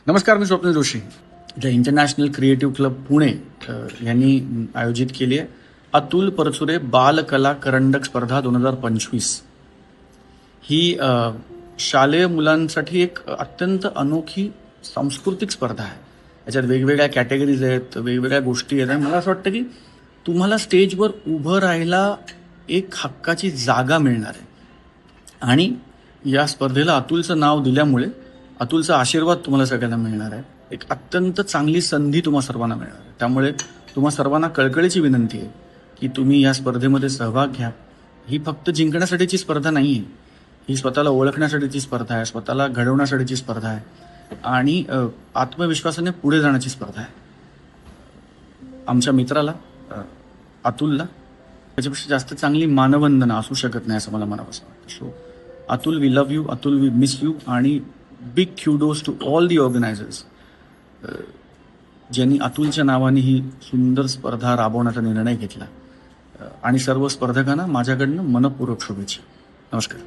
नमस्कार, मी Swapnil Joshi. The International Creative Club Pune यांनी आयोजित केली आहे अतुल परचुरे बालकला करंडक स्पर्धा 2025. ही शालेय मुलांसाठी एक अत्यंत अनोखी सांस्कृतिक स्पर्धा आहे. याच्यात वेगवेगळ्या कॅटेगरीज आहेत, वेगवेगळ्या गोष्टी आहेत. आणि मला असं वाटतं की तुम्हाला स्टेजवर उभं राहायला एक हक्काची जागा मिळणार आहे. आणि या स्पर्धेला अतुलचं नाव दिल्यामुळे अतुलचा आशीर्वाद तुम्हाला सगळ्यांना मिळणार आहे. एक अत्यंत चांगली संधी तुम्हा सर्वांना मिळणार आहे. त्यामुळे तुम्हा सर्वांना कळकळीची विनंती आहे की तुम्ही या स्पर्धेमध्ये सहभाग घ्या. ही फक्त जिंकण्यासाठीची स्पर्धा नाही आहे, ही स्वतःला ओळखण्यासाठीची स्पर्धा आहे, स्वतःला घडवण्यासाठीची स्पर्धा आहे आणि आत्मविश्वासाने पुढे जाण्याची स्पर्धा आहे. आमच्या मित्राला अतुलला त्याच्यापेक्षा जास्त चांगली मानवंदना असू शकत नाही असं मला म्हणावंसं वाटतं. So Atul, we love you. Atul, we miss you. आणि big kudos to all the organisers ज्यांनी अतुलच्या नावाने ही सुंदर स्पर्धा राबवण्याचा निर्णय घेतला. आणि सर्व स्पर्धकांना माझ्याकडनं मनपूर्वक शुभेच्छा. नमस्कार.